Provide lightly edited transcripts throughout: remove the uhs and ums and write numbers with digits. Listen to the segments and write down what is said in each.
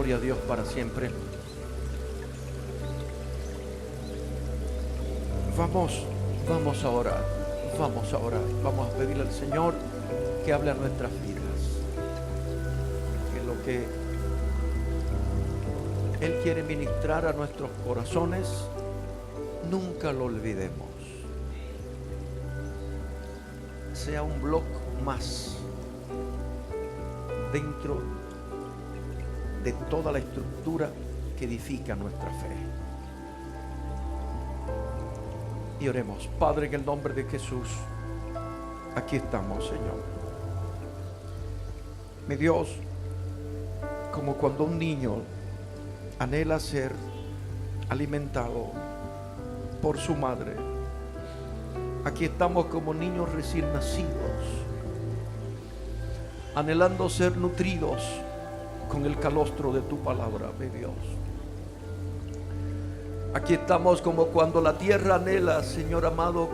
Gloria a Dios para siempre. Vamos a orar. Vamos a orar. Vamos a pedirle al Señor que hable a nuestras vidas. Que lo que Él quiere ministrar a nuestros corazones, nunca lo olvidemos. Sea un bloque más dentro de toda la estructura que edifica nuestra fe. Y oremos. Padre, en el nombre de Jesús, aquí estamos, Señor. Mi Dios, como cuando un niño anhela ser alimentado por su madre, aquí estamos como niños recién nacidos, anhelando ser nutridos con el calostro de tu palabra, mi Dios. Aquí estamos como cuando la tierra anhela, Señor amado,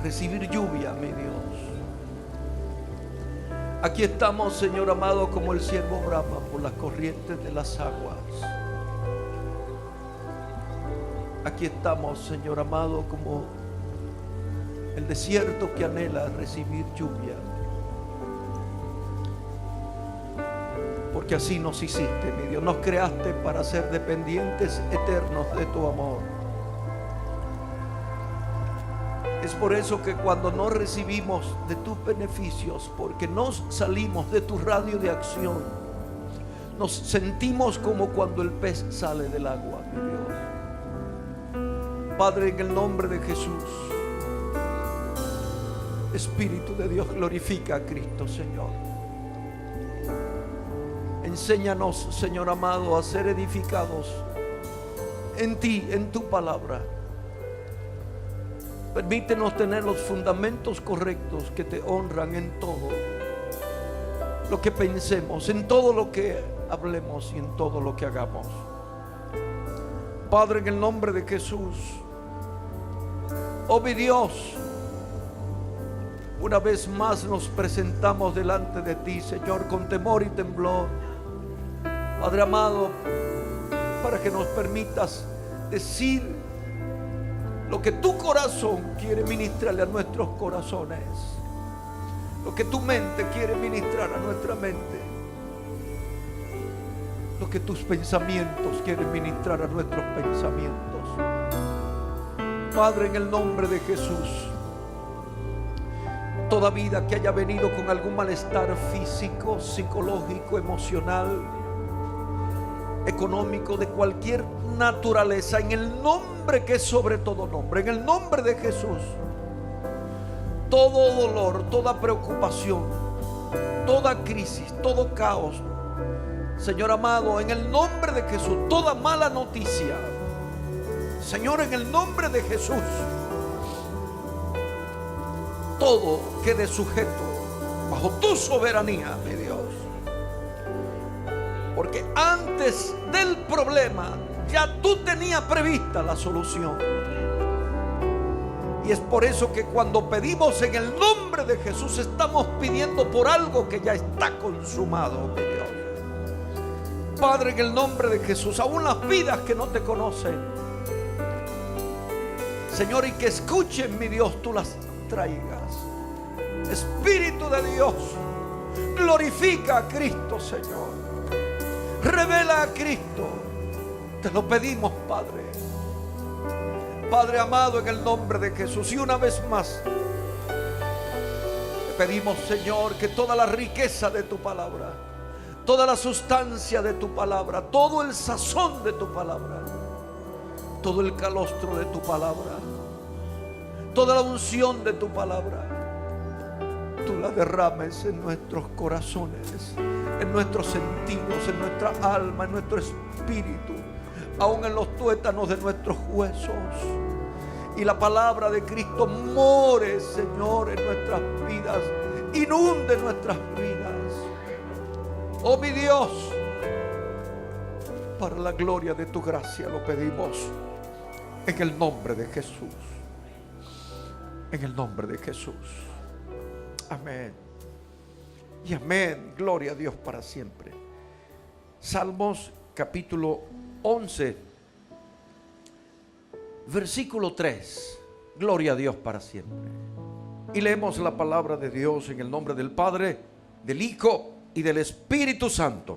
recibir lluvia, mi Dios. Aquí estamos, Señor amado, como el siervo brama por las corrientes de las aguas. Aquí estamos, Señor amado, como el desierto que anhela recibir lluvia. Porque así nos hiciste, mi Dios. Nos creaste para ser dependientes eternos de tu amor. Es por eso que cuando no recibimos de tus beneficios, porque no salimos de tu radio de acción, nos sentimos como cuando el pez sale del agua, mi Dios. Padre, en el nombre de Jesús, Espíritu de Dios, glorifica a Cristo, Señor. Enséñanos, Señor amado, a ser edificados en ti, en tu palabra. Permítenos tener los fundamentos correctos que te honran en todo lo que pensemos, en todo lo que hablemos y en todo lo que hagamos. Padre, en el nombre de Jesús, oh mi Dios, una vez más nos presentamos delante de ti, Señor, con temor y temblor. Padre amado, para que nos permitas decir lo que tu corazón quiere ministrarle a nuestros corazones, lo que tu mente quiere ministrar a nuestra mente, lo que tus pensamientos quieren ministrar a nuestros pensamientos. Padre, en el nombre de Jesús, toda vida que haya venido con algún malestar físico, psicológico, emocional, económico, de cualquier naturaleza, en el nombre que es sobre todo nombre, en el nombre de Jesús, todo dolor, toda preocupación, toda crisis, todo caos, Señor amado, en el nombre de Jesús, toda mala noticia, Señor, en el nombre de Jesús, todo quede sujeto bajo tu soberanía, mi Dios. Porque antes del problema ya tú tenías prevista la solución. Y es por eso que cuando pedimos en el nombre de Jesús, estamos pidiendo por algo que ya está consumado, mi Dios. Padre, en el nombre de Jesús, aún las vidas que no te conocen, Señor, y que escuchen, mi Dios, tú las traigas. Espíritu de Dios, glorifica a Cristo, Señor. Revela a Cristo. Te lo pedimos, Padre. Padre amado, en el nombre de Jesús. Y una vez más, te pedimos, Señor, que toda la riqueza de tu palabra, toda la sustancia de tu palabra, todo el sazón de tu palabra, todo el calostro de tu palabra, toda la unción de tu palabra, tú la derrames en nuestros corazones, en nuestros sentidos, en nuestra alma, en nuestro espíritu, aún en los tuétanos de nuestros huesos. Y la palabra de Cristo more, Señor, en nuestras vidas, inunde nuestras vidas. Oh mi Dios, para la gloria de tu gracia lo pedimos en el nombre de Jesús. En el nombre de Jesús. Amén. Y amén. Gloria a Dios para siempre. Salmos capítulo 11, versículo 3. Gloria a Dios para siempre. Y leemos la palabra de Dios en el nombre del Padre, del Hijo y del Espíritu Santo.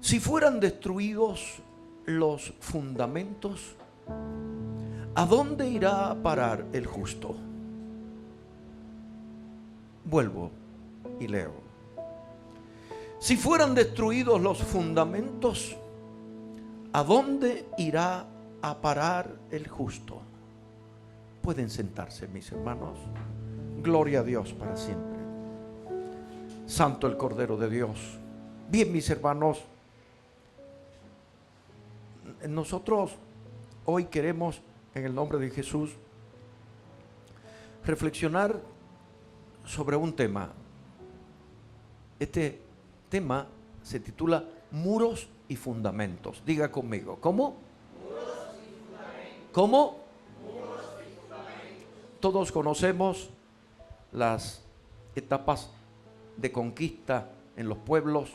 Si fueran destruidos los fundamentos, ¿a dónde irá a parar el justo? Vuelvo y leo. Si fueran destruidos los fundamentos, ¿a dónde irá a parar el justo? Pueden sentarse, mis hermanos. Gloria a Dios para siempre. Santo el Cordero de Dios. Bien, mis hermanos, nosotros hoy queremos, en el nombre de Jesús, reflexionar sobre un tema. Este tema se titula Muros y Fundamentos. Diga conmigo, ¿cómo? Muros y fundamentos. ¿Cómo? Muros y fundamentos. Todos conocemos las etapas de conquista en los pueblos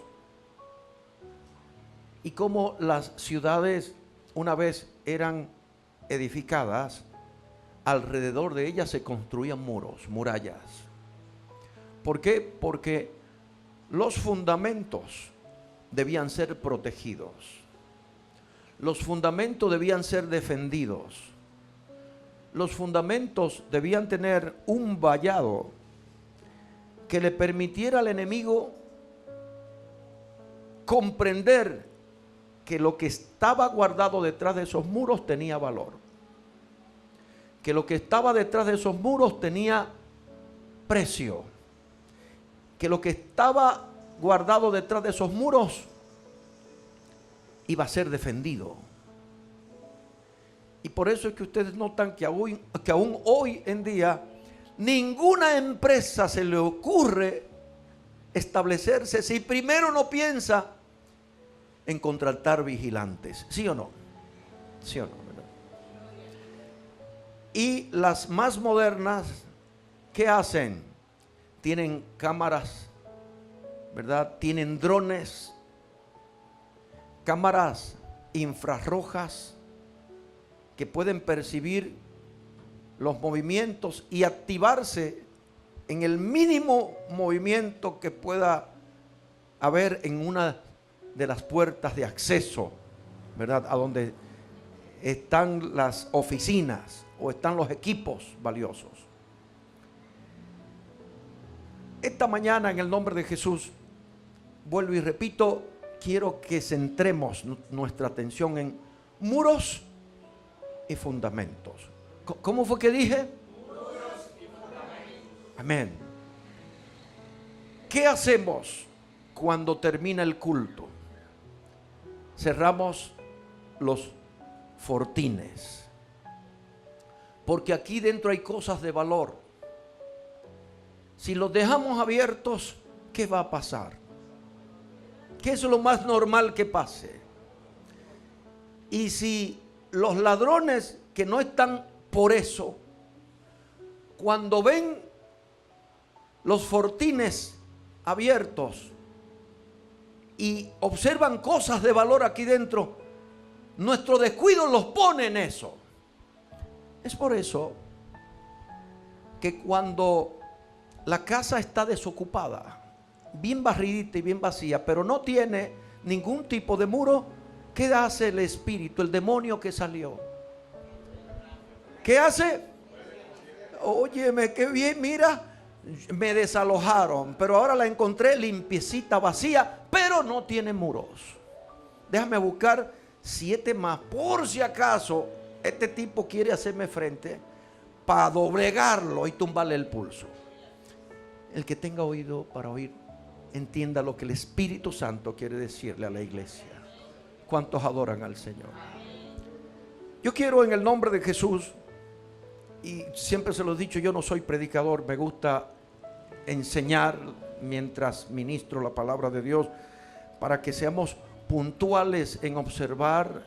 y cómo las ciudades, una vez eran edificadas, alrededor de ellas se construían muros, murallas. ¿Por qué? Porque los fundamentos debían ser protegidos. Los fundamentos debían ser defendidos. Los fundamentos debían tener un vallado que le permitiera al enemigo comprender que lo que estaba guardado detrás de esos muros tenía valor. Que lo que estaba detrás de esos muros tenía precio. Que lo que estaba guardado detrás de esos muros iba a ser defendido. Y por eso es que ustedes notan que aún hoy en día ninguna empresa se le ocurre establecerse si primero no piensa en contratar vigilantes. ¿Sí o no? ¿Sí o no? ¿Verdad? Y las más modernas, ¿qué hacen? Tienen cámaras, ¿verdad? Tienen drones, cámaras infrarrojas que pueden percibir los movimientos y activarse en el mínimo movimiento que pueda haber en una de las puertas de acceso, ¿verdad? A donde están las oficinas o están los equipos valiosos. Esta mañana, en el nombre de Jesús, vuelvo y repito, quiero que centremos nuestra atención en muros y fundamentos. ¿Cómo fue que dije? Muros y fundamentos. Amén. ¿Qué hacemos cuando termina el culto? Cerramos los fortines, porque aquí dentro hay cosas de valor. Si los dejamos abiertos, ¿qué va a pasar? ¿Qué es lo más normal que pase? Y si los ladrones que no están por eso, cuando ven los fortines abiertos y observan cosas de valor aquí dentro, nuestro descuido los pone en eso. Es por eso que cuando la casa está desocupada, bien barridita y bien vacía, pero no tiene ningún tipo de muro, ¿qué hace el espíritu, el demonio que salió? ¿Qué hace? Óyeme, qué bien, mira, me desalojaron, pero ahora la encontré limpiecita, vacía, pero no tiene muros. Déjame buscar 7 más, por si acaso este tipo quiere hacerme frente para doblegarlo y tumbarle el pulso. El que tenga oído para oír, entienda lo que el Espíritu Santo quiere decirle a la iglesia. ¿Cuántos adoran al Señor? Yo quiero, en el nombre de Jesús, y siempre se lo he dicho, yo no soy predicador, me gusta enseñar mientras ministro la palabra de Dios, para que seamos puntuales en observar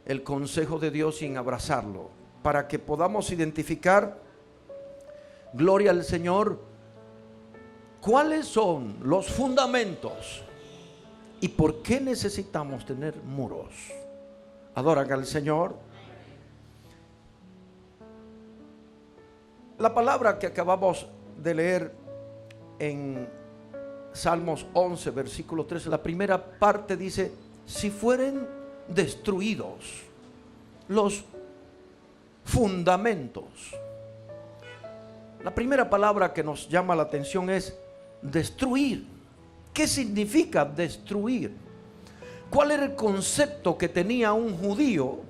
el consejo de Dios y en abrazarlo, para que podamos identificar, gloria al Señor, cuáles son los fundamentos ¿Y por qué necesitamos tener muros? ¿Adoran al Señor? La palabra que acabamos de leer en Salmos 11, versículo 13, la primera parte dice: si fueren destruidos los fundamentos. La primera palabra que nos llama la atención es destruir. ¿Qué significa destruir? ¿Cuál era el concepto que tenía un judío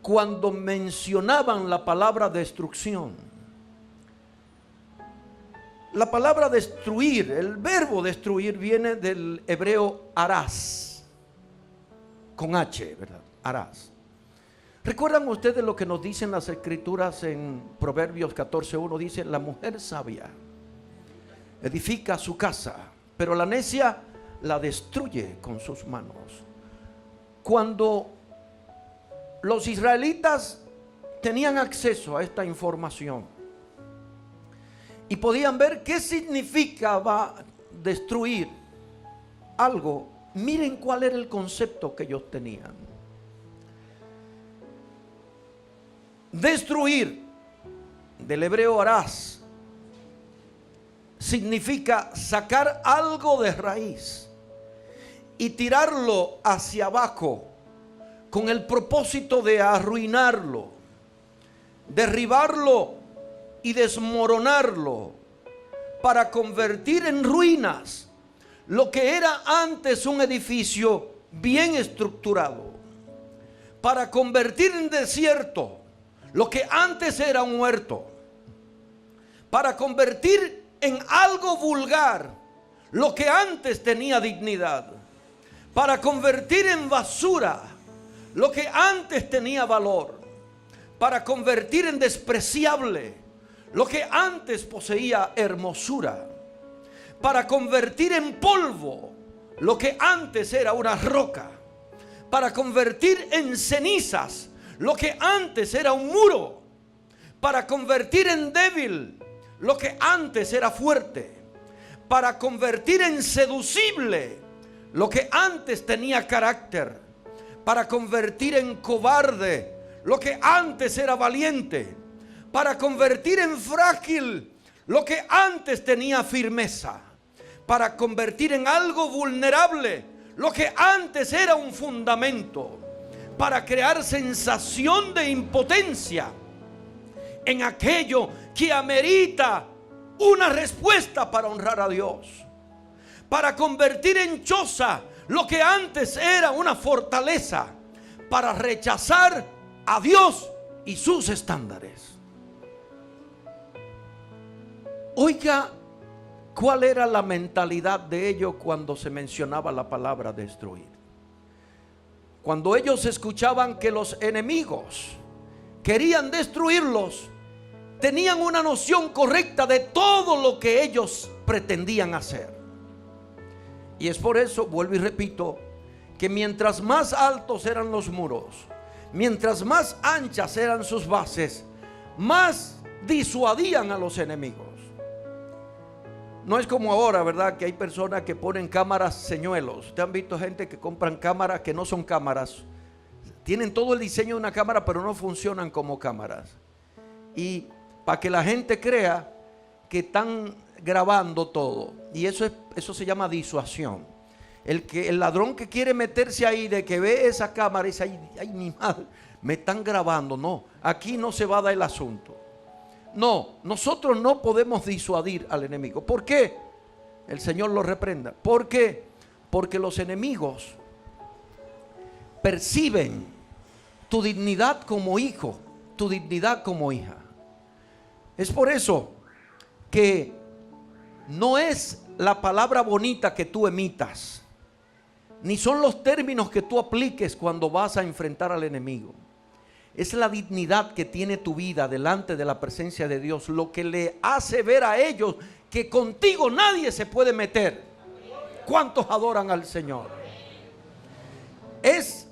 cuando mencionaban la palabra destrucción? La palabra destruir, el verbo destruir, viene del hebreo arás, con H, ¿verdad? Arás. ¿Recuerdan ustedes lo que nos dicen las escrituras en Proverbios 14:1? Dice: la mujer sabia edifica su casa, pero la necia la destruye con sus manos. Cuando los israelitas tenían acceso a esta información y podían ver qué significaba destruir algo, miren cuál era el concepto que ellos tenían. Destruir, del hebreo arás, significa sacar algo de raíz y tirarlo hacia abajo con el propósito de arruinarlo, derribarlo y desmoronarlo, para convertir en ruinas lo que era antes un edificio bien estructurado, para convertir en desierto lo que antes era un huerto, para convertir en algo vulgar lo que antes tenía dignidad, para convertir en basura lo que antes tenía valor, para convertir en despreciable lo que antes poseía hermosura, para convertir en polvo lo que antes era una roca, para convertir en cenizas lo que antes era un muro, para convertir en débil lo que antes era fuerte, para convertir en seducible lo que antes tenía carácter, para convertir en cobarde lo que antes era valiente, para convertir en frágil lo que antes tenía firmeza, para convertir en algo vulnerable lo que antes era un fundamento, para crear sensación de impotencia en aquello que amerita una respuesta para honrar a Dios, para convertir en choza lo que antes era una fortaleza, para rechazar a Dios y sus estándares. Oiga, ¿cuál era la mentalidad de ellos cuando se mencionaba la palabra destruir? Cuando ellos escuchaban que los enemigos querían destruirlos, tenían una noción correcta de todo lo que ellos pretendían hacer. Y es por eso, vuelvo y repito, que mientras más altos eran los muros, mientras más anchas eran sus bases, más disuadían a los enemigos. No es como ahora, ¿verdad? Que hay personas que ponen cámaras señuelos. Ustedes han visto gente que compran cámaras que no son cámaras. Tienen todo el diseño de una cámara, pero no funcionan como cámaras. Y para que la gente crea que están grabando todo. Y eso se llama disuasión. El ladrón que quiere meterse ahí, de que ve esa cámara y dice: ay, mi madre, me están grabando. No, aquí no se va a dar el asunto. No, nosotros no podemos disuadir al enemigo. ¿Por qué? El Señor lo reprenda. ¿Por qué? Porque los enemigos perciben tu dignidad como hijo, tu dignidad como hija. Es por eso que no es la palabra bonita que tú emitas, ni son los términos que tú apliques cuando vas a enfrentar al enemigo. Es la dignidad que tiene tu vida delante de la presencia de Dios lo que le hace ver a ellos que contigo nadie se puede meter. ¿Cuántos adoran al Señor? Es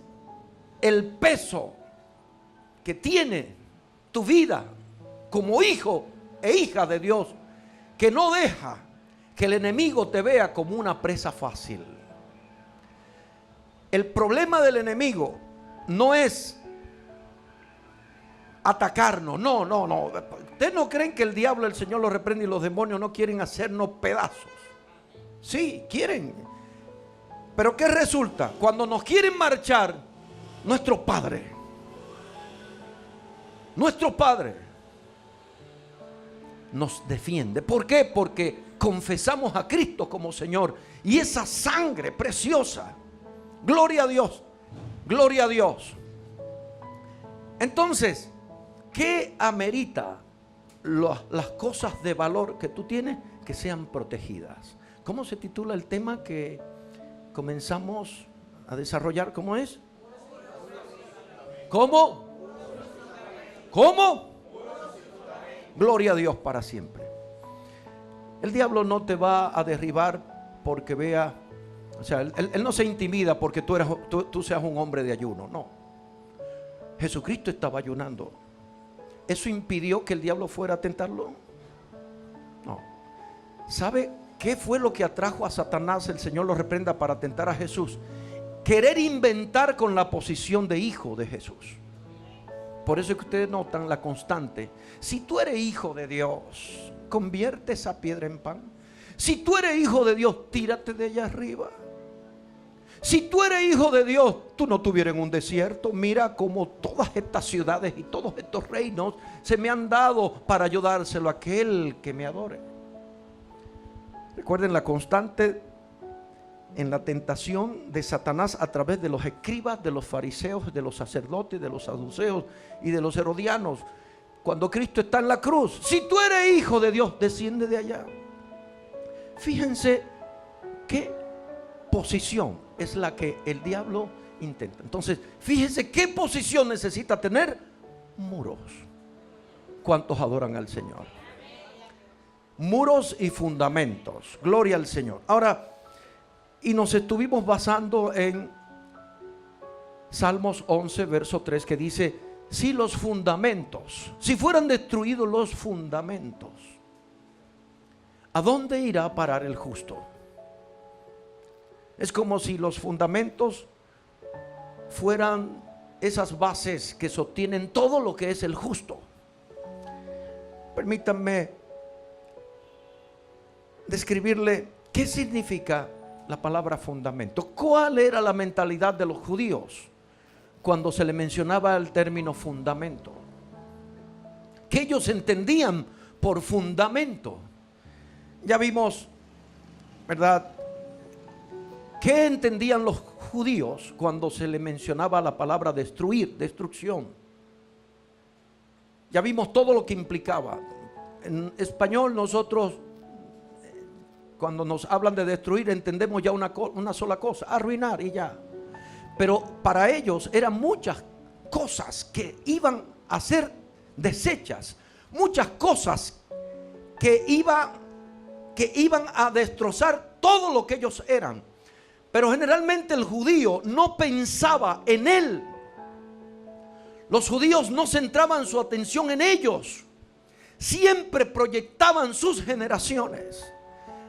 el peso que tiene tu vida como hijo e hija de Dios, que no deja que el enemigo te vea como una presa fácil. El problema del enemigo no es atacarnos. No. ¿Ustedes no creen que el diablo, el Señor lo reprende, y los demonios no quieren hacernos pedazos? Sí, quieren. Pero ¿qué resulta? Cuando nos quieren marchar, nuestro Padre nos defiende. ¿Por qué? Porque confesamos a Cristo como Señor, y esa sangre preciosa, gloria a Dios, gloria a Dios. Entonces, ¿qué amerita las cosas de valor que tú tienes? Que sean protegidas. ¿Cómo se titula el tema que comenzamos a desarrollar? ¿Cómo es? ¿Cómo? Gloria a Dios para siempre. El diablo no te va a derribar porque vea, o sea, él no se intimida porque tú seas un hombre de ayuno. No. Jesucristo estaba ayunando. ¿Eso impidió que el diablo fuera a tentarlo? No. ¿Sabe qué fue lo que atrajo a Satanás? El Señor lo reprenda, para tentar a Jesús. Querer inventar con la posición de hijo de Jesús. Por eso es que ustedes notan la constante. Si tú eres hijo de Dios, convierte esa piedra en pan. Si tú eres hijo de Dios, tírate de allá arriba. Si tú eres hijo de Dios, tú no estuvieras en un desierto. Mira cómo todas estas ciudades y todos estos reinos se me han dado para yo dárselo a aquel que me adore. Recuerden la constante en la tentación de Satanás a través de los escribas, de los fariseos, de los sacerdotes, de los saduceos y de los herodianos. Cuando Cristo está en la cruz, si tú eres hijo de Dios, desciende de allá. Fíjense qué posición es la que el diablo intenta. Entonces, fíjense qué posición necesita tener. Muros. ¿Cuántos adoran al Señor? Muros y fundamentos. Gloria al Señor. Ahora, y nos estuvimos basando en Salmos 11, verso 3, que dice: si los fundamentos, si fueran destruidos los fundamentos, ¿a dónde irá a parar el justo? Es como si los fundamentos fueran esas bases que sostienen todo lo que es el justo. Permítanme describirle qué significa la palabra fundamento. ¿Cuál era la mentalidad de los judíos cuando se le mencionaba el término fundamento? ¿Qué ellos entendían por fundamento? Ya vimos, ¿verdad?, ¿qué entendían los judíos cuando se le mencionaba la palabra destruir, destrucción? Ya vimos todo lo que implicaba. En español nosotros, cuando nos hablan de destruir, entendemos ya una sola cosa: arruinar y ya. Pero para ellos eran muchas cosas que iban a ser deshechas, muchas cosas que iban a destrozar todo lo que ellos eran. Pero generalmente el judío no pensaba en él. Los judíos no centraban su atención en ellos, siempre proyectaban sus generaciones.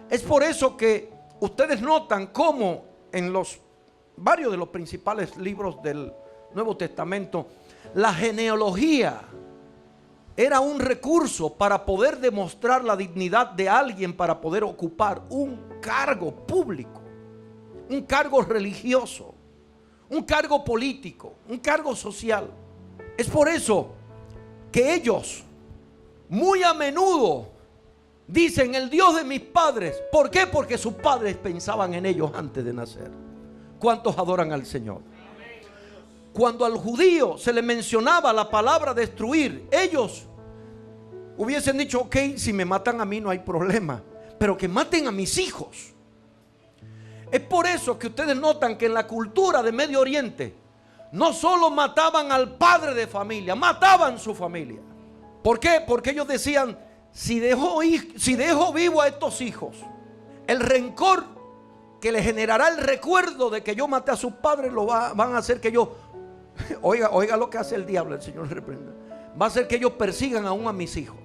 Es por eso que ustedes notan cómo en varios de los principales libros del Nuevo Testamento, la genealogía era un recurso para poder demostrar la dignidad de alguien, para poder ocupar un cargo público, un cargo religioso, un cargo político, un cargo social. Es por eso que ellos muy a menudo dicen: el Dios de mis padres. ¿Por qué? Porque sus padres pensaban en ellos antes de nacer. ¿Cuántos adoran al Señor? Cuando al judío se le mencionaba la palabra destruir, ellos hubiesen dicho: ok, si me matan a mí no hay problema, pero que maten a mis hijos. Es por eso que ustedes notan que en la cultura de Medio Oriente no solo mataban al padre de familia, mataban su familia. ¿Por qué? Porque ellos decían: si dejo vivo a estos hijos, el rencor que le generará el recuerdo de que yo maté a sus padres van a hacer que yo, oiga lo que hace el diablo, el Señor reprenda, va a hacer que ellos persigan aún a mis hijos.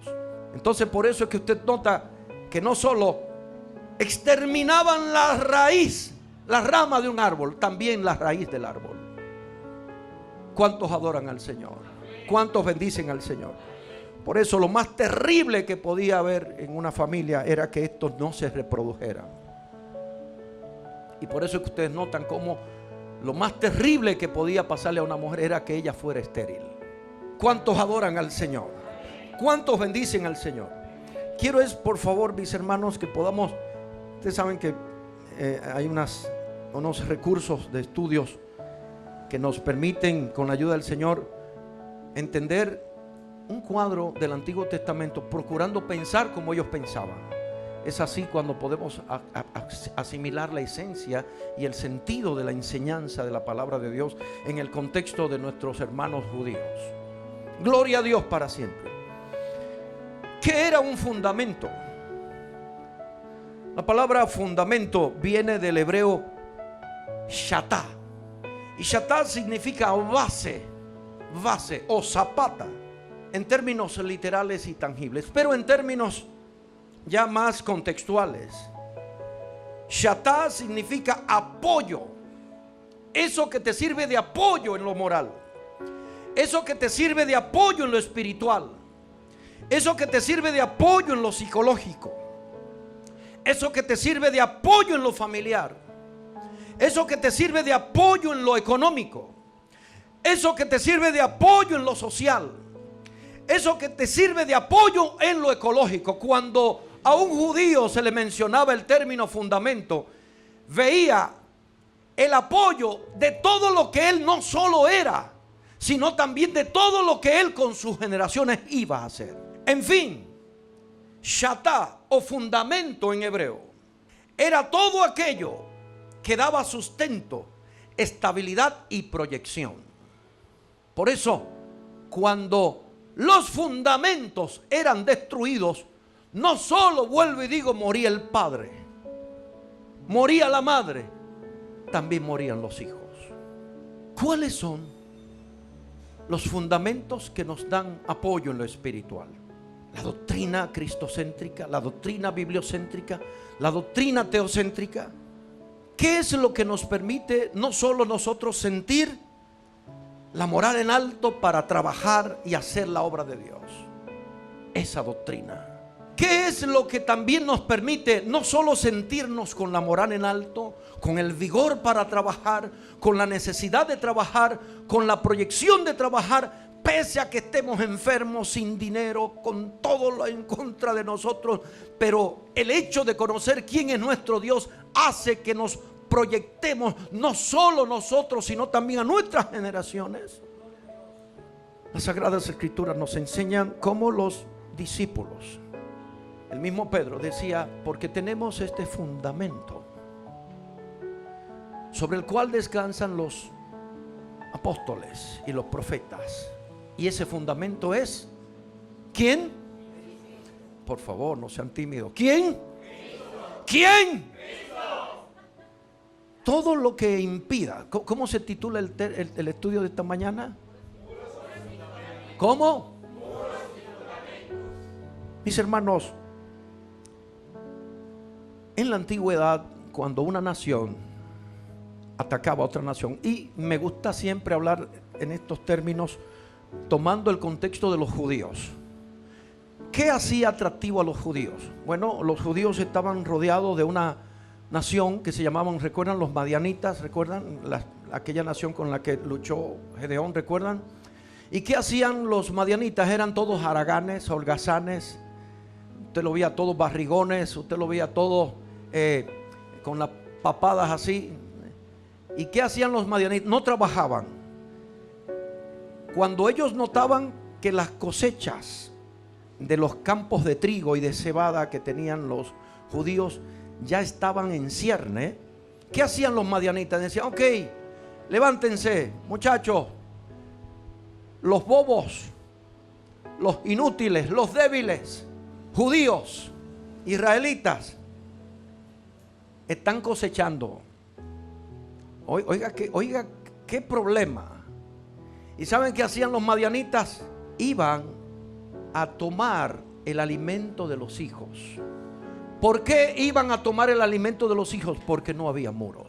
Entonces por eso es que usted nota que no solo exterminaban la raíz, la rama de un árbol, también la raíz del árbol. ¿Cuántos adoran al Señor? ¿Cuántos bendicen al Señor? Por eso lo más terrible que podía haber en una familia era que estos no se reprodujeran. Y por eso es que ustedes notan cómo lo más terrible que podía pasarle a una mujer era que ella fuera estéril. ¿Cuántos adoran al Señor? ¿Cuántos bendicen al Señor? Quiero por favor, mis hermanos, que podamos, ustedes saben que hay unos recursos de estudios que nos permiten, con la ayuda del Señor, entender un cuadro del Antiguo Testamento, procurando pensar como ellos pensaban. Es así cuando podemos asimilar la esencia y el sentido de la enseñanza de la palabra de Dios en el contexto de nuestros hermanos judíos. Gloria a Dios para siempre. ¿Qué era un fundamento? La palabra fundamento viene del hebreo shatá. Y shatá significa base o zapata, en términos literales y tangibles. Pero en términos ya más contextuales, shatá significa apoyo. Eso que te sirve de apoyo en lo moral, eso que te sirve de apoyo en lo espiritual, eso que te sirve de apoyo en lo psicológico, eso que te sirve de apoyo en lo familiar, eso que te sirve de apoyo en lo económico, eso que te sirve de apoyo en lo social, eso que te sirve de apoyo en lo ecológico. Cuando a un judío se le mencionaba el término fundamento, veía el apoyo de todo lo que él no solo era, sino también de todo lo que él con sus generaciones iba a hacer. En fin, shatá o fundamento en hebreo era todo aquello que daba sustento, estabilidad y proyección. Por eso, cuando los fundamentos eran destruidos, no solo, vuelvo y digo, moría el padre, moría la madre, también morían los hijos. ¿Cuáles son los fundamentos que nos dan apoyo en lo espiritual? La doctrina cristocéntrica, la doctrina bibliocéntrica, la doctrina teocéntrica. ¿Qué es lo que nos permite no solo nosotros sentir la moral en alto para trabajar y hacer la obra de Dios? Esa doctrina. ¿Qué es lo que también nos permite no solo sentirnos con la moral en alto, con el vigor para trabajar, con la necesidad de trabajar, con la proyección de trabajar, pese a que estemos enfermos, sin dinero, con todo lo en contra de nosotros? Pero el hecho de conocer quién es nuestro Dios hace que nos proyectemos, no solo nosotros, sino también a nuestras generaciones. Las Sagradas Escrituras nos enseñan cómo los discípulos, el mismo Pedro decía, porque tenemos este fundamento sobre el cual descansan los apóstoles y los profetas. Y ese fundamento es ¿quién? Por favor, no sean tímidos. ¿Quién? ¿Quién? Todo lo que impida. ¿Cómo se titula el estudio de esta mañana? ¿Cómo? Mis hermanos, en la antigüedad, cuando una nación atacaba a otra nación, y me gusta siempre hablar en estos términos tomando el contexto de los judíos. ¿Qué hacía atractivo a los judíos? Bueno, los judíos estaban rodeados de una nación que se llamaban, ¿recuerdan? Los madianitas, ¿recuerdan? Aquella nación con la que luchó Gedeón, ¿recuerdan? ¿Y qué hacían los madianitas? Eran todos haraganes, holgazanes. Usted lo veía todos barrigones, usted lo veía todos con las papadas así. ¿Y qué hacían los madianitas? No trabajaban. Cuando ellos notaban que las cosechas de los campos de trigo y de cebada que tenían los judíos ya estaban en cierne, ¿qué hacían los madianitas? Decían, ok, levántense, muchachos, los bobos, los inútiles, los débiles, judíos, israelitas, están cosechando. Oiga, qué problema. ¿Y saben qué hacían los madianitas? Iban a tomar el alimento de los hijos ¿Por qué iban a tomar el alimento de los hijos? Porque no había muros.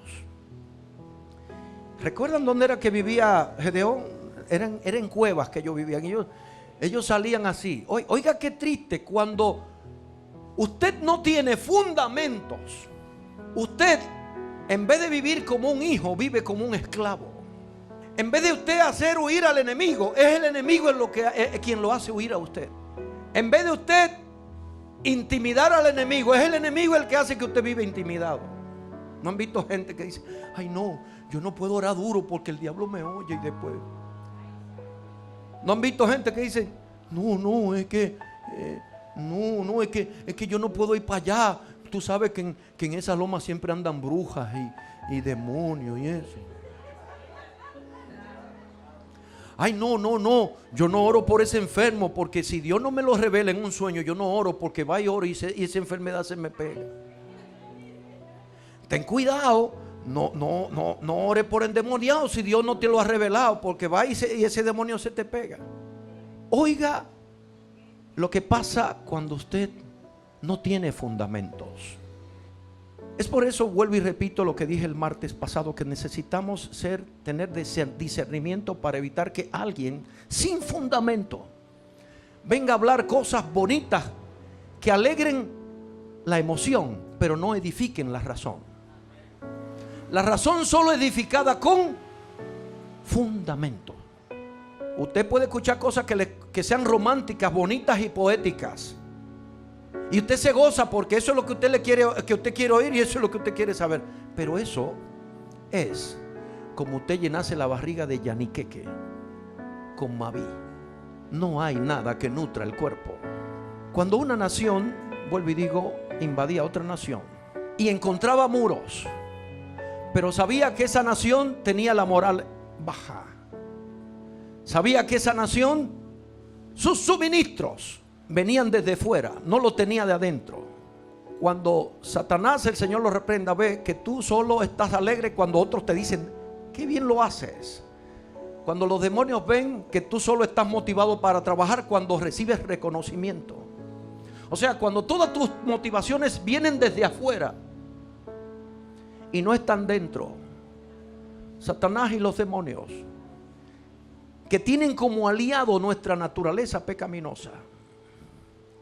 ¿Recuerdan dónde era que vivía Gedeón? Era en cuevas que ellos vivían. Ellos salían así. Oiga qué triste cuando usted no tiene fundamentos. Usted, en vez de vivir como un hijo, vive como un esclavo. En vez de usted hacer huir al enemigo, es el enemigo quien lo hace huir a usted. En vez de usted intimidar al enemigo, es el enemigo el que hace que usted viva intimidado. ¿No han visto gente que dice: ay no, yo no puedo orar duro porque el diablo me oye y después? ¿No han visto gente que dice: no, es que es que yo no puedo ir para allá? Tú sabes que en esa loma siempre andan brujas y demonios y eso. Ay, no, yo no oro por ese enfermo, porque si Dios no me lo revela en un sueño, yo no oro, porque va y oro y esa enfermedad se me pega. Ten cuidado, no ore por endemoniado si Dios no te lo ha revelado, porque va y ese demonio se te pega. Oiga lo que pasa cuando usted no tiene fundamentos. Es por eso, vuelvo y repito lo que dije el martes pasado, que necesitamos tener discernimiento para evitar que alguien sin fundamento venga a hablar cosas bonitas que alegren la emoción, pero no edifiquen la razón. La razón solo edificada con fundamento. Usted puede escuchar cosas que sean románticas, bonitas y poéticas, y usted se goza porque eso es lo que usted quiere oír, y eso es lo que usted quiere saber. Pero eso es como usted llenase la barriga de yaniqueque con Maví. No hay nada que nutra el cuerpo. Cuando una nación, vuelvo y digo, invadía a otra nación y encontraba muros, pero sabía que esa nación tenía la moral baja, sabía que esa nación, sus suministros venían desde fuera, no lo tenía de adentro. Cuando Satanás, el Señor lo reprenda, ve que tú solo estás alegre cuando otros te dicen: qué bien lo haces. Cuando los demonios ven que tú solo estás motivado para trabajar cuando recibes reconocimiento. O sea, cuando todas tus motivaciones vienen desde afuera y no están dentro. Satanás y los demonios, que tienen como aliado nuestra naturaleza pecaminosa,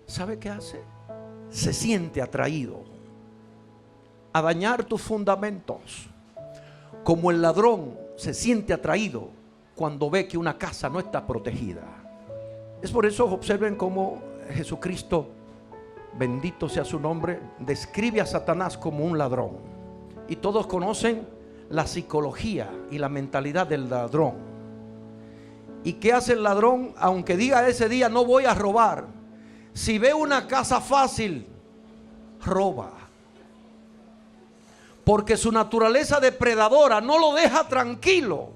¿sabe qué hace? Se siente atraído a dañar tus fundamentos, como el ladrón se siente atraído cuando ve que una casa no está protegida. Es por eso, observen cómo Jesucristo, bendito sea su nombre, describe a Satanás como un ladrón. Y todos conocen la psicología y la mentalidad del ladrón. ¿Y qué hace el ladrón? Aunque diga ese día: no voy a robar, si ve una casa fácil, roba. Porque su naturaleza depredadora no lo deja tranquilo,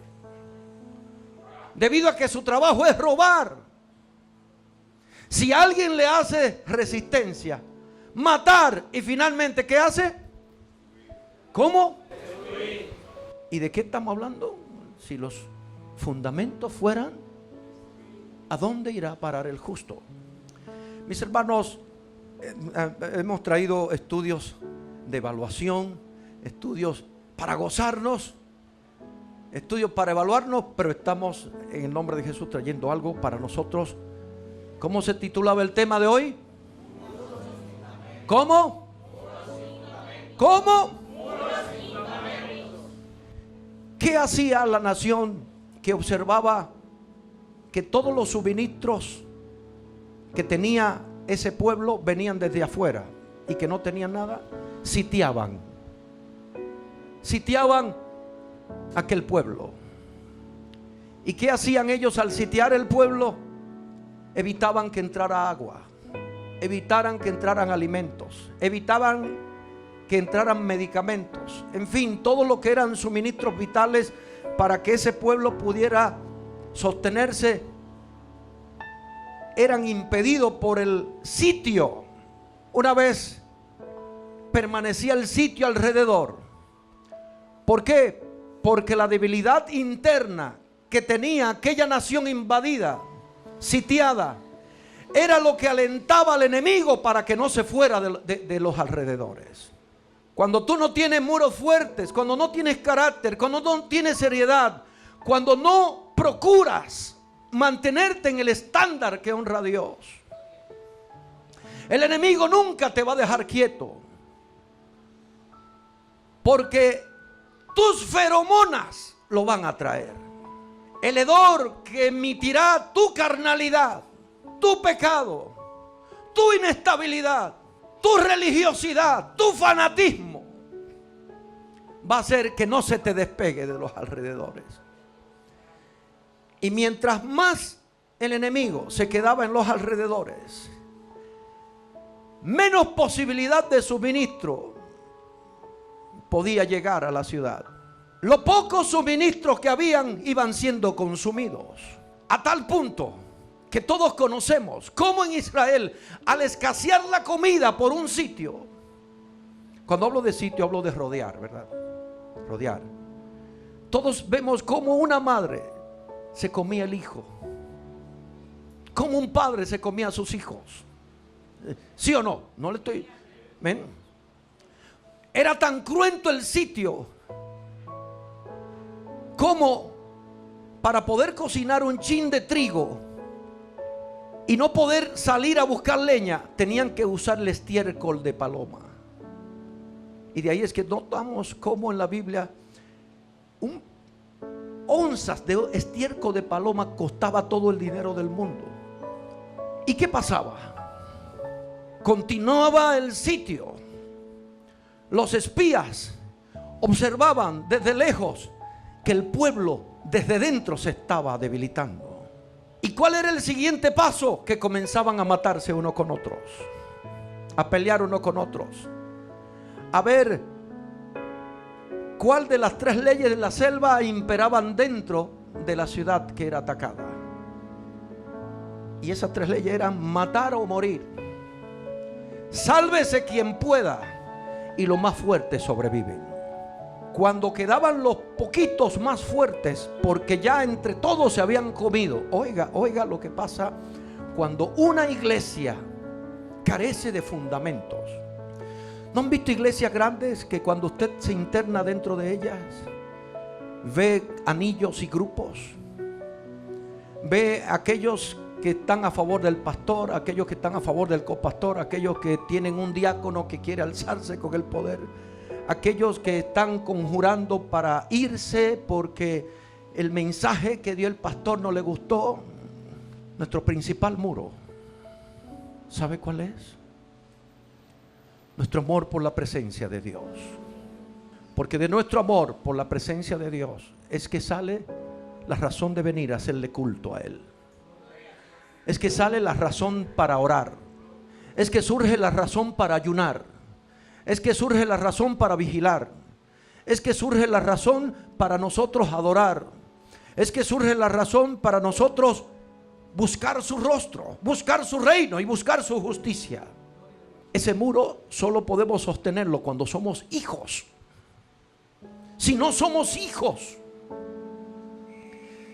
debido a que su trabajo es robar. Si alguien le hace resistencia, matar, y finalmente, ¿qué hace? ¿Cómo? ¿Y de qué estamos hablando? Si los fundamentos fueran, ¿a dónde irá a parar el justo? Mis hermanos, hemos traído estudios de evaluación, estudios para gozarnos, estudios para evaluarnos, pero estamos en el nombre de Jesús trayendo algo para nosotros. ¿Cómo se titulaba el tema de hoy? ¿Cómo? ¿Cómo? ¿Qué hacía la nación que observaba que todos los suministros que tenía ese pueblo venían desde afuera y que no tenían nada? Sitiaban aquel pueblo. ¿Y qué hacían ellos al sitiar el pueblo? Evitaban que entrara agua, evitaran que entraran alimentos, evitaban que entraran medicamentos, en fin, todo lo que eran suministros vitales para que ese pueblo pudiera sostenerse, eran impedidos por el sitio. Una vez permanecía el sitio alrededor. ¿Por qué? Porque la debilidad interna que tenía aquella nación invadida, sitiada, era lo que alentaba al enemigo para que no se fuera de los alrededores. Cuando tú no tienes muros fuertes, cuando no tienes carácter, cuando no tienes seriedad, cuando no procuras mantenerte en el estándar que honra a Dios, el enemigo nunca te va a dejar quieto, porque tus feromonas lo van a traer. El hedor que emitirá tu carnalidad, tu pecado, tu inestabilidad, tu religiosidad, tu fanatismo, va a hacer que no se te despegue de los alrededores. Y mientras más el enemigo se quedaba en los alrededores, menos posibilidad de suministro podía llegar a la ciudad. Los pocos suministros que habían iban siendo consumidos, a tal punto que todos conocemos cómo en Israel, al escasear la comida por un sitio, cuando hablo de sitio hablo de rodear, ¿verdad? Rodear. Todos vemos cómo una madre se comía el hijo, cómo un padre se comía a sus hijos. ¿Sí o no? No le estoy... ¿Ven? Era tan cruento el sitio como para poder cocinar un chin de trigo y no poder salir a buscar leña, tenían que usar el estiércol de paloma. Y de ahí es que notamos cómo en la Biblia onzas de estiércol de paloma costaba todo el dinero del mundo. ¿Y qué pasaba? Continuaba el sitio. Los espías observaban desde lejos que el pueblo desde dentro se estaba debilitando. ¿Y cuál era el siguiente paso? Que comenzaban a matarse unos con otros, a pelear unos con otros, a ver cuál de las 3 leyes de la selva imperaban dentro de la ciudad que era atacada. Y esas 3 leyes eran matar o morir, sálvese quien pueda, y los más fuertes sobreviven. Cuando quedaban los poquitos más fuertes, porque ya entre todos se habían comido. Oiga lo que pasa cuando una iglesia carece de fundamentos. ¿No han visto iglesias grandes que cuando usted se interna dentro de ellas ve anillos y grupos? Ve aquellos que están a favor del pastor, aquellos que están a favor del copastor, aquellos que tienen un diácono que quiere alzarse con el poder, aquellos que están conjurando para irse porque el mensaje que dio el pastor no le gustó. Nuestro principal muro, ¿sabe cuál es? Nuestro amor por la presencia de Dios. Porque de nuestro amor por la presencia de Dios es que sale la razón de venir a hacerle culto a Él. Es que sale la razón para orar. Es que surge la razón para ayunar. Es que surge la razón para vigilar. Es que surge la razón para nosotros adorar. Es que surge la razón para nosotros buscar su rostro, buscar su reino y buscar su justicia. Ese muro solo podemos sostenerlo cuando somos hijos. Si no somos hijos,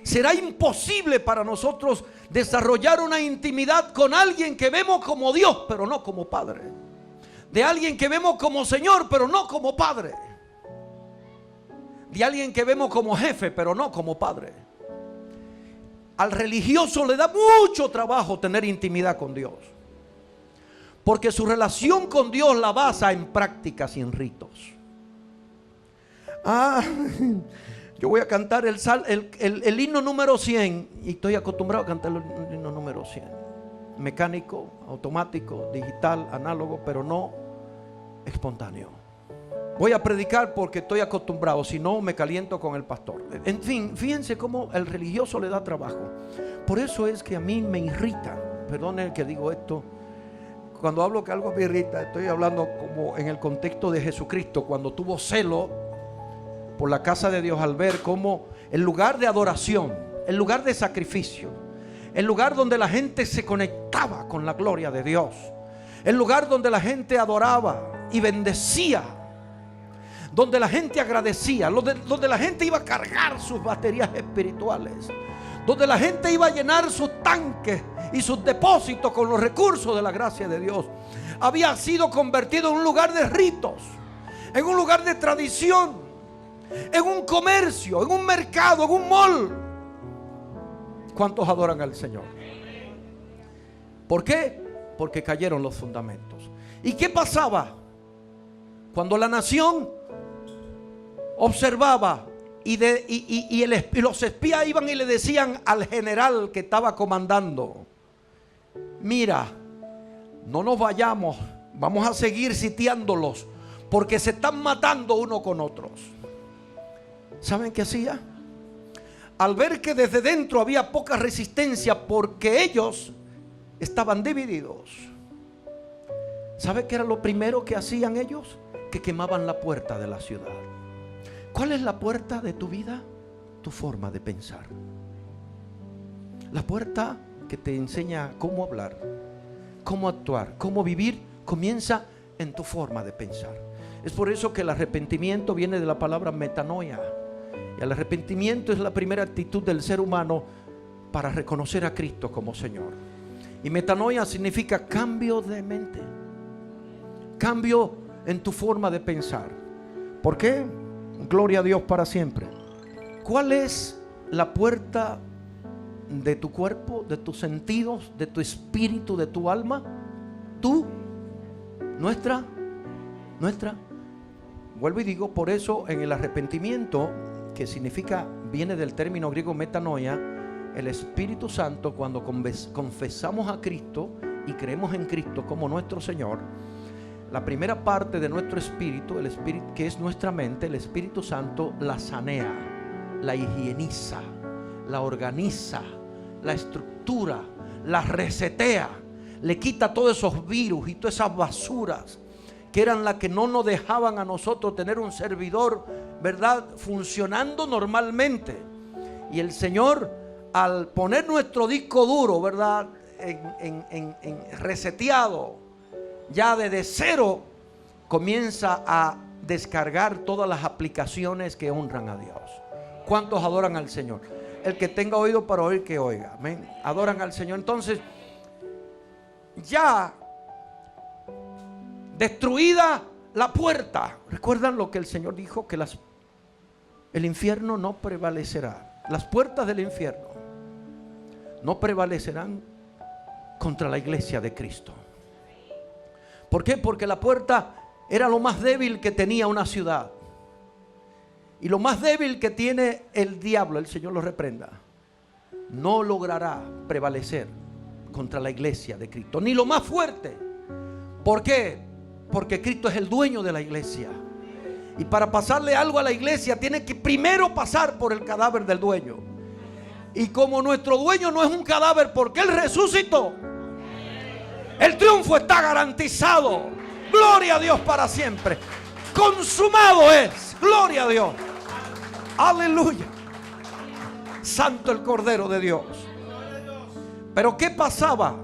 será imposible para nosotros desarrollar una intimidad con alguien que vemos como Dios, pero no como Padre. De alguien que vemos como Señor, pero no como Padre. De alguien que vemos como jefe, pero no como Padre. Al religioso le da mucho trabajo tener intimidad con Dios, porque su relación con Dios la basa en prácticas y en ritos. Yo voy a cantar el himno número 100 y estoy acostumbrado a cantar el himno número 100. Mecánico, automático, digital, análogo, pero no espontáneo. Voy a predicar porque estoy acostumbrado, si no me caliento con el pastor. En fin, fíjense cómo el religioso le da trabajo. Por eso es que a mí me irrita, perdone que digo esto, cuando hablo que algo me irrita, estoy hablando como en el contexto de Jesucristo, cuando tuvo celo por la casa de Dios al ver cómo el lugar de adoración, el lugar de sacrificio, el lugar donde la gente se conectaba con la gloria de Dios, el lugar donde la gente adoraba y bendecía, donde la gente agradecía, donde la gente iba a cargar sus baterías espirituales, donde la gente iba a llenar sus tanques y sus depósitos con los recursos de la gracia de Dios, había sido convertido en un lugar de ritos, en un lugar de tradición, en un comercio, en un mercado, en un mall. ¿Cuántos adoran al Señor? ¿Por qué? Porque cayeron los fundamentos. ¿Y qué pasaba? Cuando la nación observaba y los espías iban y le decían al general que estaba comandando: mira, no nos vayamos, vamos a seguir sitiándolos porque se están matando uno con otros. ¿Saben qué hacía? Al ver que desde dentro había poca resistencia porque ellos estaban divididos, ¿sabe qué era lo primero que hacían ellos? Que quemaban la puerta de la ciudad. ¿Cuál es la puerta de tu vida? Tu forma de pensar. La puerta que te enseña cómo hablar, cómo actuar, cómo vivir, comienza en tu forma de pensar. Es por eso que el arrepentimiento viene de la palabra metanoia. Y el arrepentimiento es la primera actitud del ser humano para reconocer a Cristo como Señor. Y metanoia significa cambio de mente, cambio en tu forma de pensar. ¿Por qué? Gloria a Dios para siempre. ¿Cuál es la puerta de tu cuerpo, de tus sentidos, de tu espíritu, de tu alma? Tú, nuestra. Vuelvo y digo, por eso en el arrepentimiento, que significa, viene del término griego metanoia, el Espíritu Santo, cuando confesamos a Cristo y creemos en Cristo como nuestro Señor, la primera parte de nuestro espíritu, el espíritu que es nuestra mente, el Espíritu Santo la sanea, la higieniza, la organiza, la estructura, la resetea, le quita todos esos virus y todas esas basuras que eran las que no nos dejaban a nosotros tener un servidor, ¿verdad?, funcionando normalmente. Y el Señor, al poner nuestro disco duro, ¿verdad?, en reseteado, ya desde cero, comienza a descargar todas las aplicaciones que honran a Dios. ¿Cuántos adoran al Señor? El que tenga oído para oír, que oiga. Amén. Adoran al Señor. Entonces, ya destruida la puerta, ¿recuerdan lo que el Señor dijo? Que el infierno no prevalecerá. Las puertas del infierno no prevalecerán contra la iglesia de Cristo. ¿Por qué? Porque la puerta era lo más débil que tenía una ciudad. Y lo más débil que tiene el diablo, el Señor lo reprenda, no logrará prevalecer contra la iglesia de Cristo. Ni lo más fuerte. ¿Por qué? Porque Cristo es el dueño de la iglesia. Y para pasarle algo a la iglesia tiene que primero pasar por el cadáver del dueño. Y como nuestro dueño no es un cadáver porque Él resucitó, el triunfo está garantizado. Gloria a Dios para siempre. Consumado es. Gloria a Dios. Aleluya. Santo el Cordero de Dios. Pero ¿qué pasaba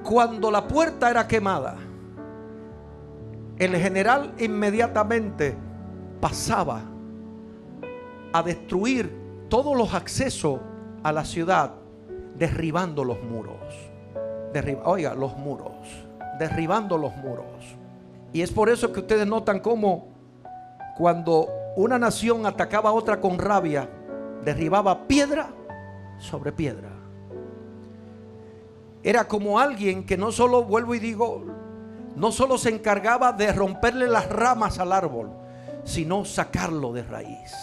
cuando la puerta era quemada? El general inmediatamente pasaba a destruir todos los accesos a la ciudad, derribando los muros. Los muros, derribando los muros. Y es por eso que ustedes notan cómo cuando una nación atacaba a otra con rabia, derribaba piedra sobre piedra. Era como alguien que no solo, vuelvo y digo, no solo se encargaba de romperle las ramas al árbol, sino sacarlo de raíz.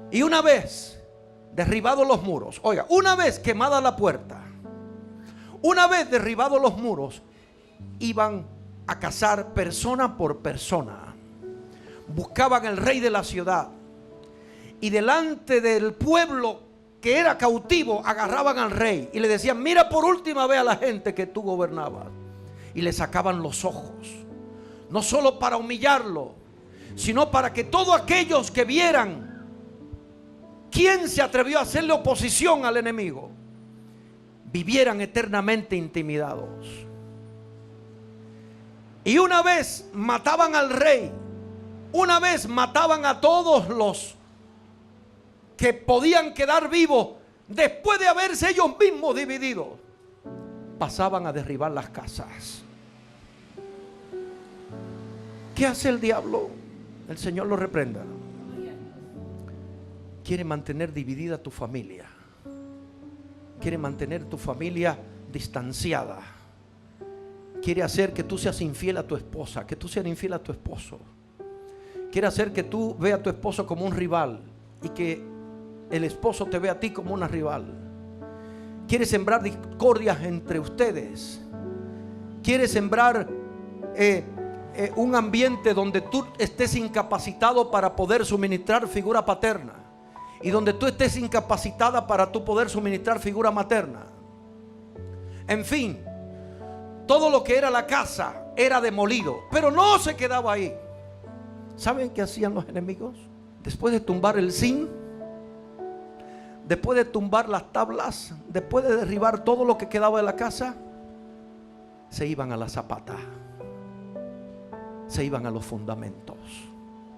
Y una vez derribados los muros, oiga, una vez quemada la puerta, una vez derribados los muros, iban a cazar persona por persona. Buscaban el rey de la ciudad. Y delante del pueblo que era cautivo, agarraban al rey y le decían: mira por última vez a la gente que tú gobernabas. Y le sacaban los ojos. No solo para humillarlo, sino para que todos aquellos que vieran quién se atrevió a hacerle oposición al enemigo, vivieran eternamente intimidados. Y una vez mataban al rey, una vez mataban a todos los que podían quedar vivos después de haberse ellos mismos dividido, pasaban a derribar las casas. ¿Qué hace el diablo? El Señor lo reprenda. Quiere mantener dividida tu familia. Quiere mantener tu familia distanciada. Quiere hacer que tú seas infiel a tu esposa, que tú seas infiel a tu esposo. Quiere hacer que tú veas a tu esposo como un rival y que el esposo te vea a ti como una rival. Quiere sembrar discordias entre ustedes. Quiere sembrar un ambiente donde tú estés incapacitado para poder suministrar figura paterna y donde tú estés incapacitada para tú poder suministrar figura materna. En fin, todo lo que era la casa era demolido, pero no se quedaba ahí. ¿Saben qué hacían los enemigos? Después de tumbar el zinc, después de tumbar las tablas, después de derribar todo lo que quedaba de la casa, se iban a la zapata, se iban a los fundamentos.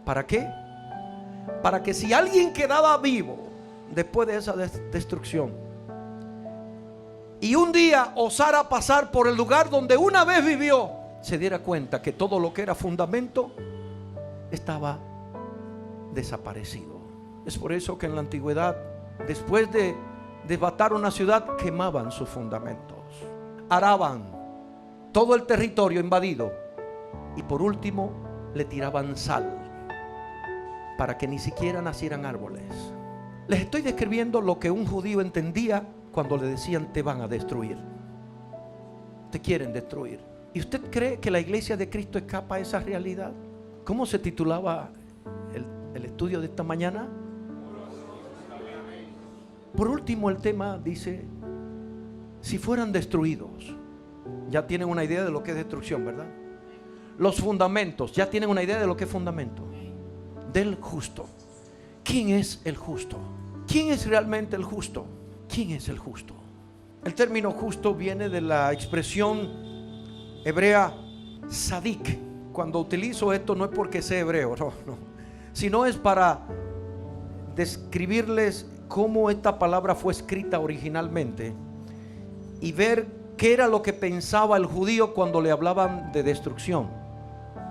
¿Para qué? Para que si alguien quedaba vivo después de esa destrucción y un día osara pasar por el lugar donde una vez vivió, se diera cuenta que todo lo que era fundamento estaba desaparecido. Es por eso que en la antigüedad, después de desbatar una ciudad, quemaban sus fundamentos, araban todo el territorio invadido y por último le tiraban sal para que ni siquiera nacieran árboles. Les estoy describiendo lo que un judío entendía cuando le decían: te van a destruir, te quieren destruir. ¿Y usted cree que la iglesia de Cristo escapa a esa realidad? ¿Cómo se titulaba el estudio de esta mañana? Por último, el tema dice: si fueran destruidos. Ya tienen una idea de lo que es destrucción, ¿verdad? Los fundamentos, ya tienen una idea de lo que es fundamento. Del justo. ¿Quién es el justo? ¿Quién es realmente el justo? ¿Quién es el justo? El término justo viene de la expresión hebrea sadik. Cuando utilizo esto no es porque sea hebreo, no, sino es para describirles cómo esta palabra fue escrita originalmente y ver qué era lo que pensaba el judío cuando le hablaban de destrucción,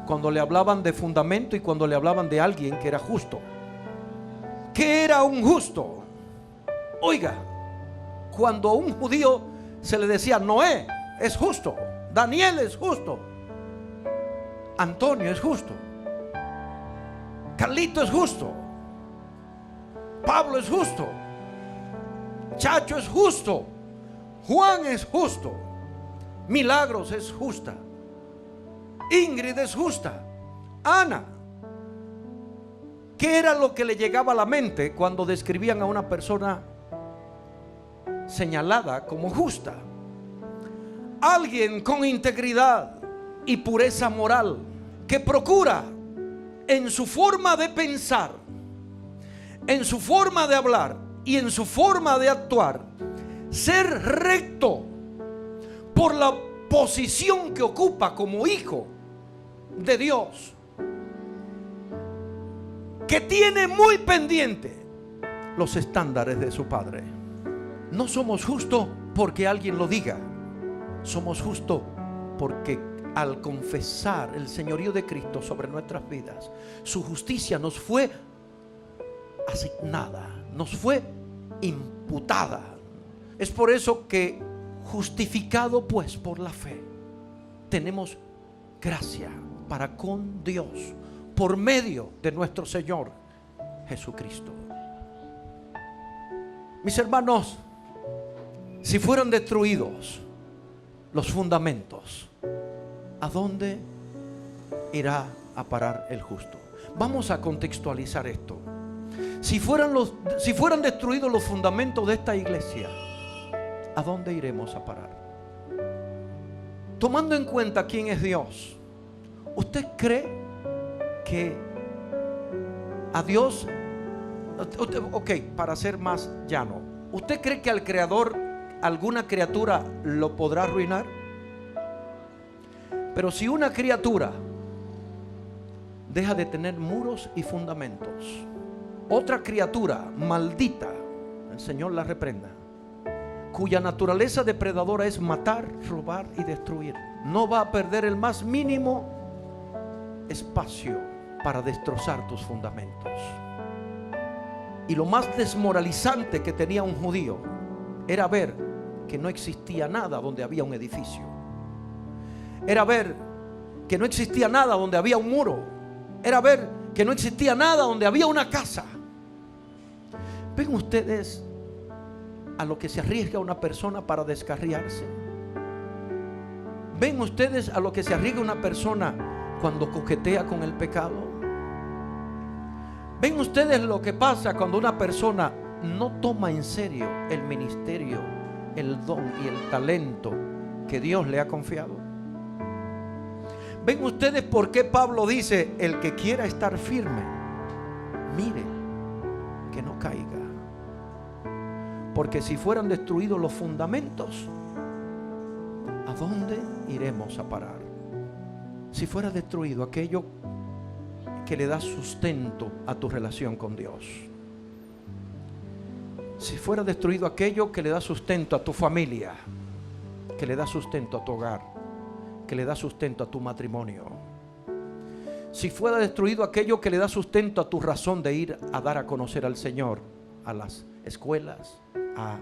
cuando le hablaban de fundamento y cuando le hablaban de alguien que era justo. ¿Qué era un justo? Oiga, cuando a un judío se le decía: Noé es justo, Daniel es justo, Antonio es justo, Carlito es justo, Pablo es justo, Chacho es justo, Juan es justo, Milagros es justa, Ingrid es justa, Ana. ¿Qué era lo que le llegaba a la mente cuando describían a una persona señalada como justa? Alguien con integridad y pureza moral, que procura en su forma de pensar, en su forma de hablar y en su forma de actuar ser recto por la posición que ocupa como hijo de Dios, que tiene muy pendiente los estándares de su Padre. No somos justos porque alguien lo diga, somos justos porque al confesar el señorío de Cristo sobre nuestras vidas, su justicia nos fue asignada, nos fue imputada. Es por eso que, justificado pues por la fe, tenemos gracia para con Dios por medio de nuestro Señor Jesucristo. Mis hermanos, si fueran destruidos los fundamentos, ¿a dónde irá a parar el justo? Vamos a contextualizar esto. Si fueran destruidos los fundamentos de esta iglesia, ¿a dónde iremos a parar? Tomando en cuenta quién es Dios, ¿usted cree que a Dios, para ser más llano, ¿usted cree que al Creador alguna criatura lo podrá arruinar? Pero si una criatura deja de tener muros y fundamentos, Otra criatura maldita, el Señor la reprenda, cuya naturaleza depredadora es matar, robar y destruir, no va a perder el más mínimo espacio para destrozar tus fundamentos. Y lo más desmoralizante que tenía un judío era ver que no existía nada donde había un edificio. Era ver que no existía nada donde había un muro. Era ver que no existía nada donde había una casa. Ven ustedes a lo que se arriesga una persona para descarriarse. Ven ustedes a lo que se arriesga una persona cuando coquetea con el pecado. Ven ustedes lo que pasa cuando una persona no toma en serio el ministerio, el don y el talento que Dios le ha confiado. Ven ustedes por qué Pablo dice: el que quiera estar firme, mire que no caiga. Porque si fueran destruidos los fundamentos, ¿a dónde iremos a parar? Si fuera destruido aquello que le da sustento a tu relación con Dios, si fuera destruido aquello que le da sustento a tu familia, que le da sustento a tu hogar, que le da sustento a tu matrimonio, si fuera destruido aquello que le da sustento a tu razón de ir a dar a conocer al Señor, a las escuelas, a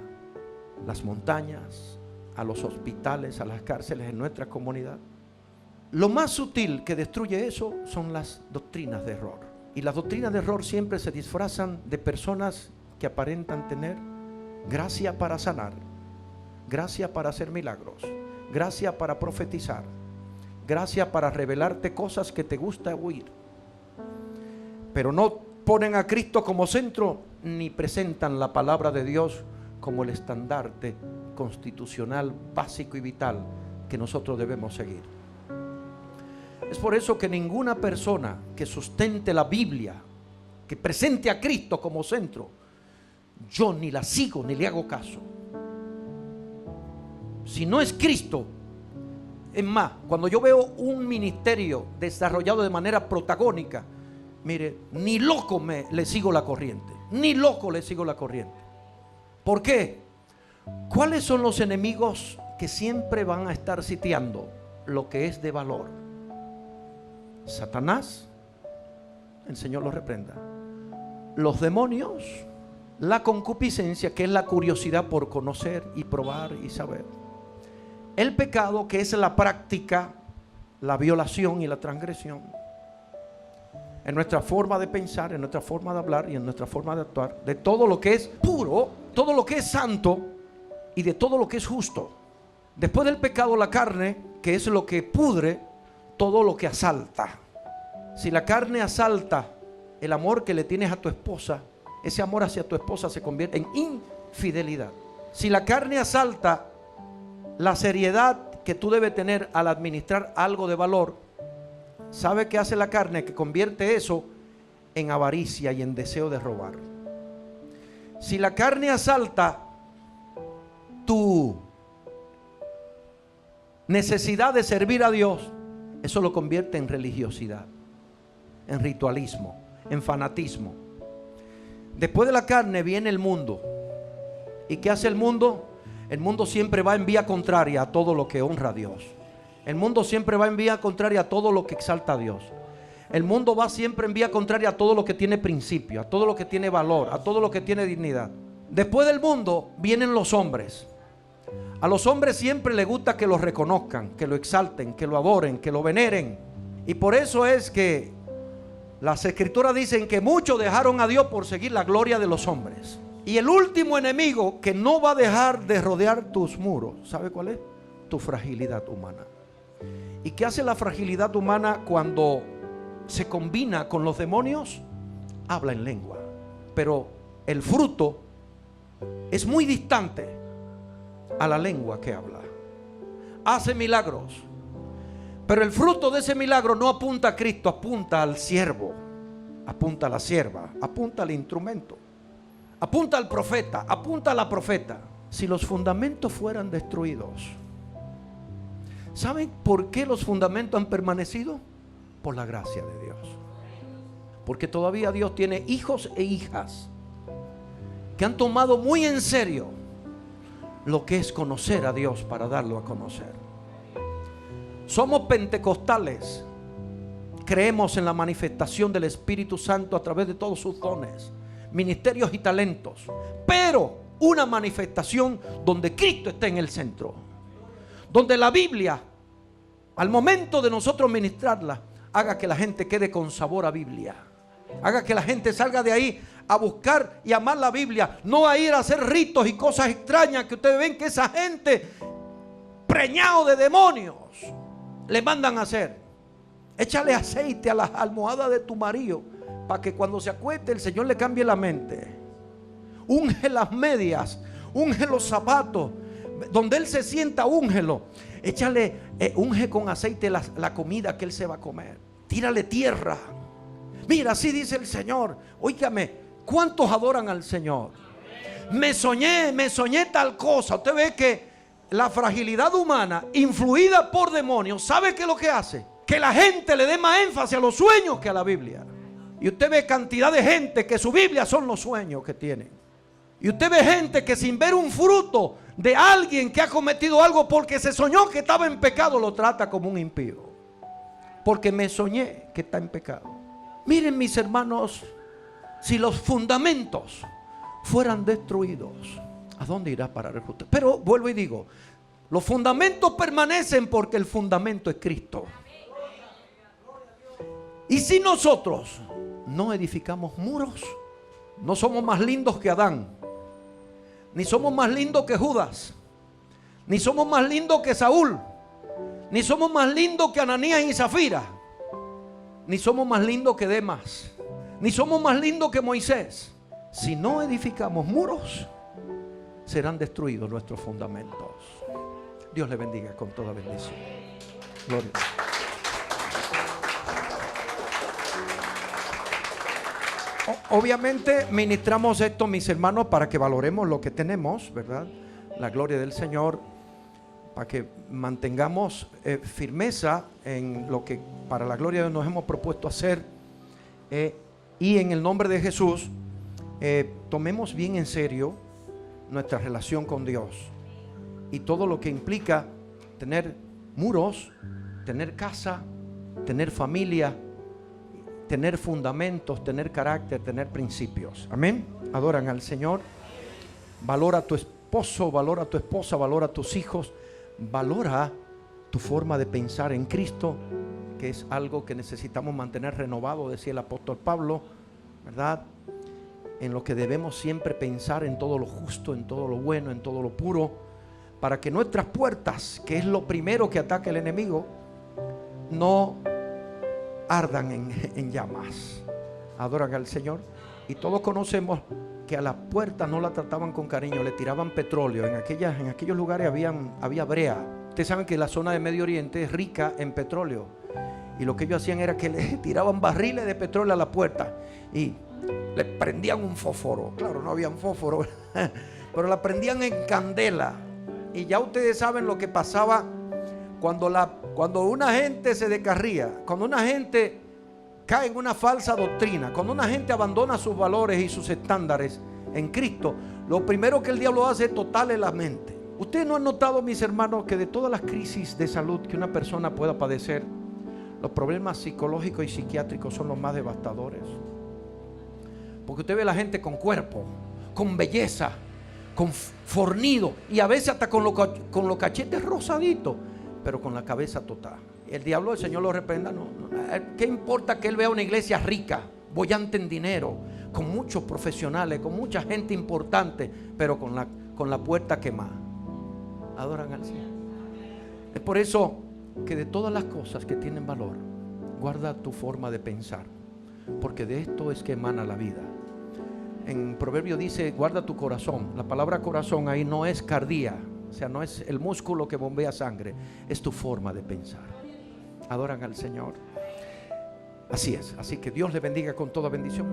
las montañas, a los hospitales, a las cárceles en nuestra comunidad. Lo más sutil que destruye eso son las doctrinas de error. Y las doctrinas de error siempre se disfrazan de personas que aparentan tener gracia para sanar, gracia para hacer milagros, gracia para profetizar, gracia para revelarte cosas que te gusta oír, pero no ponen a Cristo como centro ni presentan la palabra de Dios como el estandarte constitucional básico y vital que nosotros debemos seguir. Es por eso que ninguna persona que sustente la Biblia, que presente a Cristo como centro, yo ni la sigo ni le hago caso. Si no es Cristo, es más, cuando yo veo un ministerio desarrollado de manera protagónica, mire, ni loco le sigo la corriente, ni loco le sigo la corriente. ¿Por qué? ¿Cuáles son los enemigos que siempre van a estar sitiando lo que es de valor? Satanás, el Señor lo reprenda. Los demonios, la concupiscencia, que es la curiosidad por conocer y probar y saber. El pecado, que es la práctica, la violación y la transgresión. En nuestra forma de pensar, en nuestra forma de hablar y en nuestra forma de actuar, de todo lo que es puro, todo lo que es santo y de todo lo que es justo. Después del pecado, la carne, que es lo que pudre todo lo que asalta. Si la carne asalta el amor que le tienes a tu esposa, ese amor hacia tu esposa se convierte en infidelidad. Si la carne asalta la seriedad que tú debes tener al administrar algo de valor, ¿sabe qué hace la carne? Que convierte eso en avaricia y en deseo de robar. Si la carne asalta tu necesidad de servir a Dios, eso lo convierte en religiosidad, en ritualismo, en fanatismo. Después de la carne viene el mundo. ¿Y qué hace el mundo? El mundo siempre va en vía contraria a todo lo que honra a Dios. El mundo siempre va en vía contraria a todo lo que exalta a Dios. El mundo va siempre en vía contraria a todo lo que tiene principio, a todo lo que tiene valor, a todo lo que tiene dignidad. Después del mundo vienen los hombres. A los hombres siempre les gusta que los reconozcan, que lo exalten, que lo adoren, que lo veneren. Y por eso es que las escrituras dicen que muchos dejaron a Dios por seguir la gloria de los hombres. Y el último enemigo que no va a dejar de rodear tus muros, ¿sabe cuál es? Tu fragilidad humana. ¿Y qué hace la fragilidad humana cuando se combina con los demonios? Habla en lengua. Pero el fruto es muy distante a la lengua que habla. Hace milagros, pero el fruto de ese milagro no apunta a Cristo, apunta al siervo, apunta a la sierva, apunta al instrumento, apunta al profeta, apunta a la profeta. Si los fundamentos fueran destruidos, ¿saben por qué los fundamentos han permanecido? Por la gracia de Dios. Porque todavía Dios tiene hijos e hijas que han tomado muy en serio lo que es conocer a Dios para darlo a conocer. Somos pentecostales. Creemos en la manifestación del Espíritu Santo a través de todos sus dones, ministerios y talentos, pero una manifestación donde Cristo está en el centro, donde la Biblia, al momento de nosotros ministrarla, haga que la gente quede con sabor a Biblia, haga que la gente salga de ahí a buscar y amar la Biblia, no a ir a hacer ritos y cosas extrañas que ustedes ven que esa gente preñado de demonios le mandan a hacer. Échale aceite a las almohadas de tu marido para que cuando se acueste el Señor le cambie la mente. Unge las medias, unge los zapatos, donde él se sienta, úngelo. Échale, unge con aceite la comida que él se va a comer. Tírale tierra. Mira, así dice el Señor. Óigame, ¿cuántos adoran al Señor? Me soñé tal cosa. Usted ve que la fragilidad humana, influida por demonios, ¿sabe qué es lo que hace? Que la gente le dé más énfasis a los sueños que a la Biblia. Y usted ve cantidad de gente que su Biblia son los sueños que tienen. Y usted ve gente que sin ver un fruto de alguien que ha cometido algo porque se soñó que estaba en pecado, lo trata como un impío. Porque me soñé que está en pecado. Miren, mis hermanos, si los fundamentos fueran destruidos, ¿a dónde irá a parar el justo? Pero vuelvo y digo, los fundamentos permanecen porque el fundamento es Cristo. Y si nosotros no edificamos muros, no somos más lindos que Adán, ni somos más lindos que Judas, ni somos más lindos que Saúl, ni somos más lindos que Ananías y Zafira, ni somos más lindos que Demas, ni somos más lindos que Moisés. Si no edificamos muros, serán destruidos nuestros fundamentos. Dios le bendiga con toda bendición. Gloria. Obviamente ministramos esto, mis hermanos, para que valoremos lo que tenemos, ¿verdad? La gloria del Señor, para que mantengamos firmeza en lo que para la gloria de Dios nos hemos propuesto hacer, y en el nombre de Jesús tomemos bien en serio nuestra relación con Dios y todo lo que implica tener muros, tener casa, tener familia, tener fundamentos, tener carácter, tener principios. Amén. Adoran al Señor. Valora a tu esposo, valora a tu esposa, valora a tus hijos, valora tu forma de pensar en Cristo, que es algo que necesitamos mantener renovado, decía el apóstol Pablo, ¿verdad? En lo que debemos siempre pensar, en todo lo justo, en todo lo bueno, en todo lo puro, para que nuestras puertas, que es lo primero que ataca el enemigo, no ardan en llamas. Adoran al Señor. Y todos conocemos que a las puertas no la trataban con cariño, le tiraban petróleo. En aquellos lugares había brea. Ustedes saben que la zona de Medio Oriente es rica en petróleo, y lo que ellos hacían era que le tiraban barriles de petróleo a la puerta y le prendían un fósforo. Claro, no había un fósforo, pero la prendían en candela. Y ya ustedes saben lo que pasaba cuando una gente se descarría, cuando una gente cae en una falsa doctrina, cuando una gente abandona sus valores y sus estándares en Cristo. Lo primero que el diablo hace es tocarle la mente. Ustedes no han notado, mis hermanos, que de todas las crisis de salud que una persona pueda padecer, los problemas psicológicos y psiquiátricos son los más devastadores. Porque usted ve a la gente con cuerpo, con belleza, con fornido, y a veces hasta con los cachetes rosaditos, pero con la cabeza total. El diablo, el Señor lo reprenda. No. ¿Qué importa que él vea una iglesia rica, boyante en dinero, con muchos profesionales, con mucha gente importante, pero con la puerta quemada? Adoran al Señor. Es por eso que de todas las cosas que tienen valor, guarda tu forma de pensar, porque de esto es que emana la vida. En Proverbio dice, guarda tu corazón. La palabra corazón ahí no es cardía, o sea, no es el músculo que bombea sangre, es tu forma de pensar. Adoran al Señor. Así es. Así que Dios le bendiga con toda bendición.